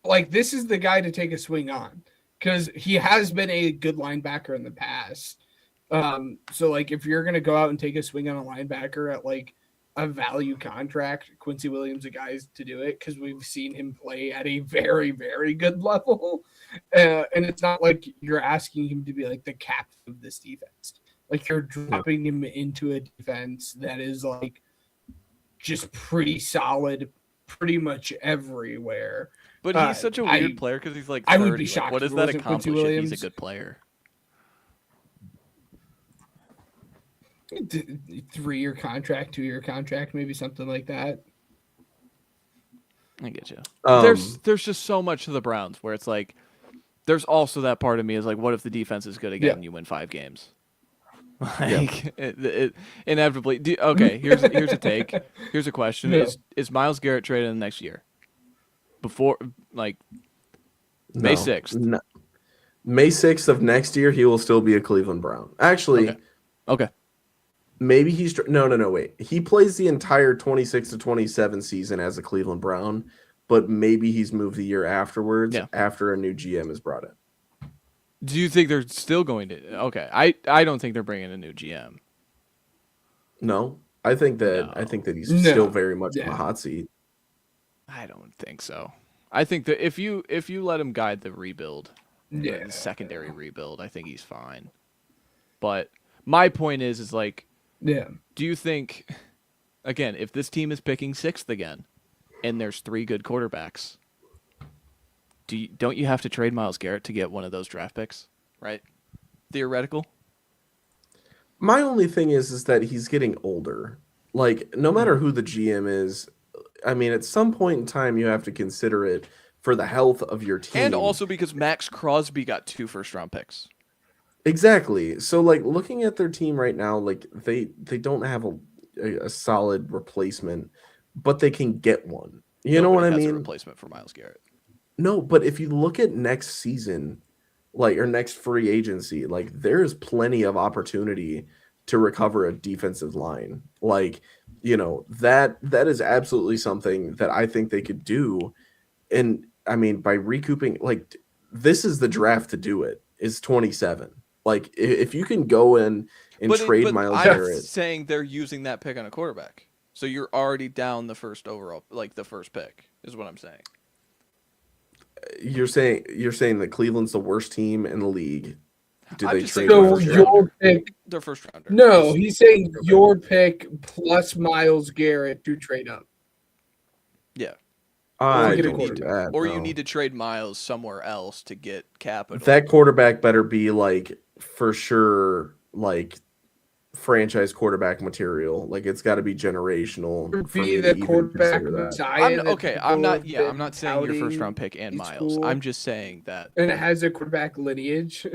Like this is the guy to take a swing on because he has been a good linebacker in the past. So like if you're gonna go out and take a swing on a linebacker at like a value contract, Quincy Williams a guy to do it because we've seen him play at a very, very good level. And it's not like you're asking him to be like the captain of this defense. Like you're dropping him into a defense that is like just pretty solid pretty much everywhere. But he's such a weird player because he's like 30. I would be shocked. Like, what does that accomplish if he's a good player? 3-year contract, 2-year contract, maybe something like that. I get you. There's just so much to the Browns where it's like there's also that part of me is like, what if the defense is good again and you win 5 games? Like it inevitably. Okay, here's a take. Here's a question: Is Myles Garrett traded in the next year? Before May 6th. No. May 6th of next year, he will still be a Cleveland Brown. Actually, okay. Maybe he's no. Wait, he plays the entire 26 to 27 season as a Cleveland Brown, but maybe he's moved the year afterwards after a new GM is brought in. Do you think they're still going to? Okay, I don't think they're bringing a new GM. No, I think that he's still very much in the hot seat. I don't think so. I think that if you let him guide the rebuild, the secondary rebuild, I think he's fine. But my point is like, do you think, again, if this team is picking 6th again, and there's 3 good quarterbacks? Don't you have to trade Myles Garrett to get one of those draft picks, right? Theoretical. My only thing is that he's getting older. Like, no matter who the GM is, I mean, at some point in time, you have to consider it for the health of your team. And also because Max Crosby got 2 first-round picks. Exactly. So, like, looking at their team right now, like, they don't have a solid replacement, but they can get one. You know what I mean? A replacement for Myles Garrett. No, but if you look at next season, like, or next free agency, like, there's plenty of opportunity to recover a defensive line. Like, you know, that is absolutely something that I think they could do. And I mean, by recouping, like, this is the draft to do it, is 27. Like, if you can go in and trade Myles Garrett. I'm saying they're using that pick on a quarterback. So you're already down the first overall, like the first pick, is what I'm saying. You're saying that Cleveland's the worst team in the league. Do they trade your pick? Their first rounder. No, he's saying your pick plus Myles Garrett to trade up. Yeah. You need to trade Myles somewhere else to get capital. That quarterback better be like for sure, like franchise quarterback material. Like it's got to be generational. Be the quarterback. I'm not saying your first round pick and Myles. Cool. I'm just saying that. And it has a quarterback lineage.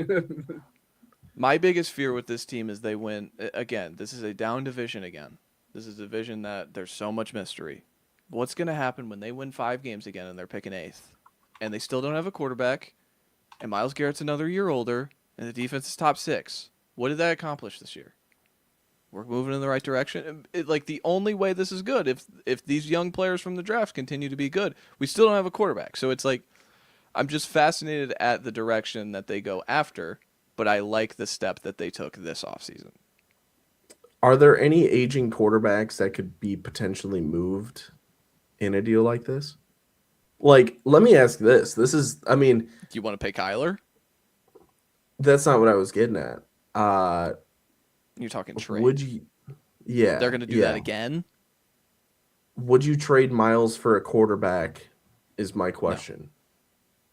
My biggest fear with this team is they win again. This is a down division again. This is a division that there's so much mystery. What's going to happen when they win 5 games again and they're picking 8th, and they still don't have a quarterback, and Myles Garrett's another year older, and the defense is top 6? What did that accomplish this year? We're moving in the right direction. Like the only way this is good if these young players from the draft continue to be good. We still don't have a quarterback, so it's like I'm just fascinated at the direction that they go after, but I like the step that they took this offseason. Are there any aging quarterbacks that could be potentially moved in a deal like this? Like, let me ask this. This is, I mean... Do you want to pay Kyler? That's not what I was getting at. You're talking trade. Would you... Yeah. They're going to do that again. Would you trade Miles for a quarterback is my question.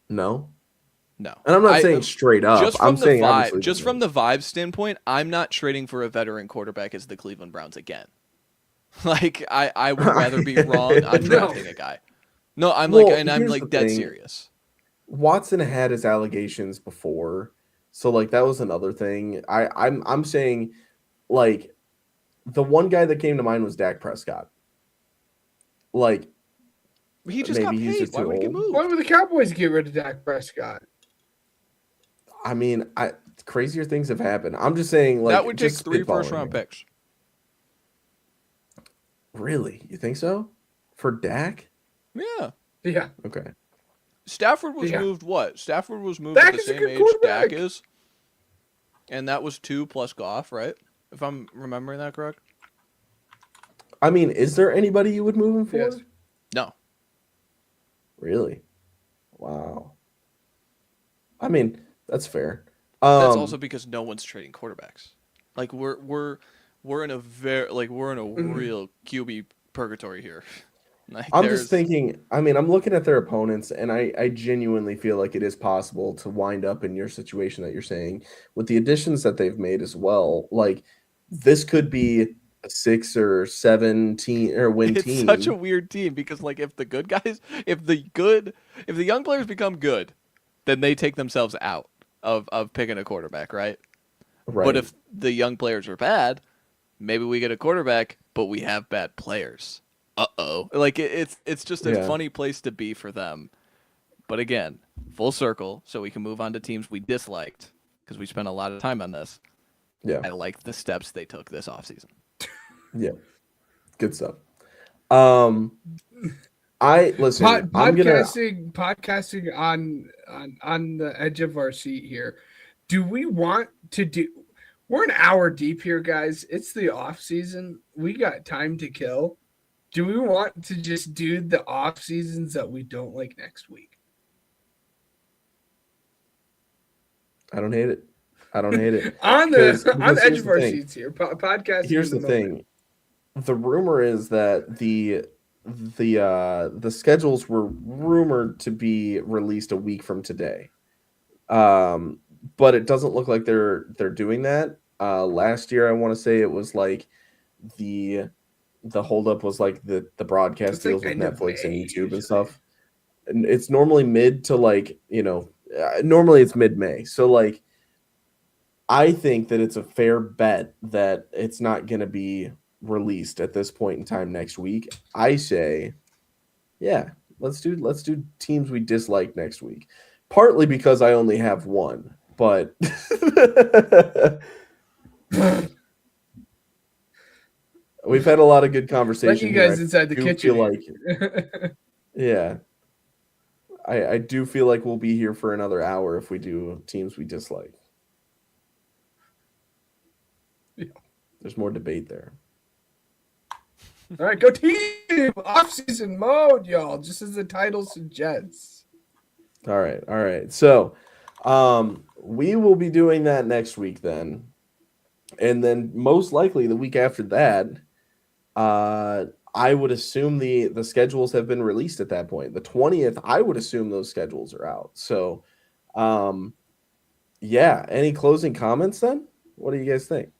No? No. And I'm not saying straight up. Just from I'm the saying vibe, just from the vibe standpoint, I'm not trading for a veteran quarterback as the Cleveland Browns again. Like I would rather be wrong on drafting a guy. No, I'm dead serious. Watson had his allegations before, so like that was another thing. I'm saying, like, the one guy that came to mind was Dak Prescott. Like, he just got paid. Why would he get moved? Why would the Cowboys get rid of Dak Prescott? I mean, crazier things have happened. I'm just saying, like, that would take 3 first-round picks. Really? You think so? For Dak? Yeah. Yeah. Okay. Stafford was moved what? Stafford was moved at the same age Dak is. And that was 2 plus Goff, right? If I'm remembering that correct. I mean, is there anybody you would move him for? Yes. No. Really? Wow. I mean, that's fair. That's also because no one's trading quarterbacks. Like we're in a real QB purgatory here. Like, I'm just thinking, I mean, I'm looking at their opponents, and I genuinely feel like it is possible to wind up in your situation that you're saying with the additions that they've made as well. Like, this could be a 6 or 7 team or win it's team. Such a weird team because, like, if the young players become good, then they take themselves out of picking a quarterback, right? Right. But if the young players are bad, maybe we get a quarterback, but we have bad players. Uh-oh. Like, it's just a funny place to be for them. But again, full circle, so we can move on to teams we disliked, because we spent a lot of time on this. Yeah. I like the steps they took this offseason. Yeah. Good stuff. I'm podcasting on the edge of our seat here. Do we want to do? We're an hour deep here, guys. It's the off season. We got time to kill. Do we want to just do the off seasons that we don't like next week? I don't hate it. on the edge of our seats here. Podcasting. Here's the thing. The rumor is that the schedules were rumored to be released a week from today, but it doesn't look like they're doing that. Last year, I want to say it was like the holdup was like the broadcast deals with Netflix and YouTube and stuff. And it's normally mid to normally it's mid-May. So like, I think that it's a fair bet that it's not going to be released at this point in time next week. I say, yeah, let's do teams we dislike next week. Partly because I only have one, but we've had a lot of good conversation. Let you guys inside the kitchen. Yeah. I do feel like we'll be here for another hour if we do teams we dislike. Yeah. There's more debate there. All right, go team! Offseason mode, y'all, just as the title suggests. All right. So we will be doing that next week then. And then most likely the week after that, I would assume the schedules have been released at that point. The 20th, I would assume those schedules are out. So, yeah. Any closing comments then? What do you guys think?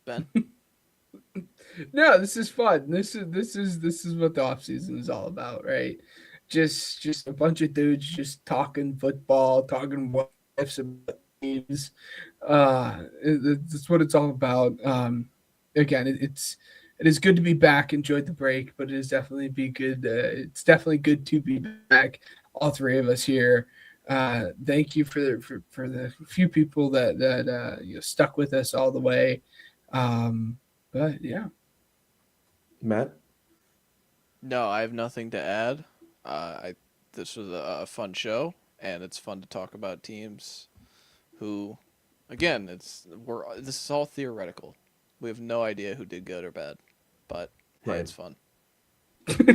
Ben? No, this is fun. This is what the offseason is all about, right? Just a bunch of dudes just talking football, talking what ifs about teams. That's what it's all about. Again, it is good to be back. Enjoyed the break, but it is definitely good. It's definitely good to be back. All three of us here. Thank you for the few people that stuck with us all the way. But yeah, Matt. No, I have nothing to add. This was a fun show, and it's fun to talk about teams who, again, this is all theoretical. We have no idea who did good or bad, but hey, it's fun.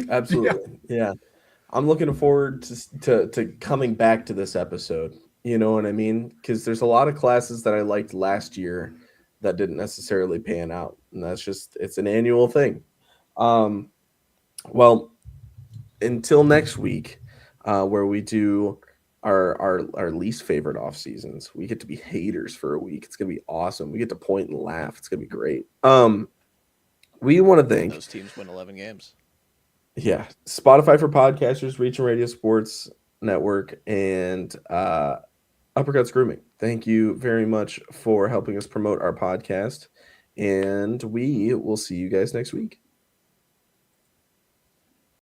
Absolutely, yeah. I'm looking forward to coming back to this episode. You know what I mean? Because there's a lot of classes that I liked last year that didn't necessarily pan out. And that's just, it's an annual thing. Well, until next week, where we do our least favorite off seasons, we get to be haters for a week. It's gonna be awesome. We get to point and laugh. It's gonna be great. We want to thank Those teams win 11 games. Yeah, Spotify for Podcasters, Reach and Radio Sports Network, and Uppercuts Grooming. Thank you very much for helping us promote our podcast, and we will see you guys next week.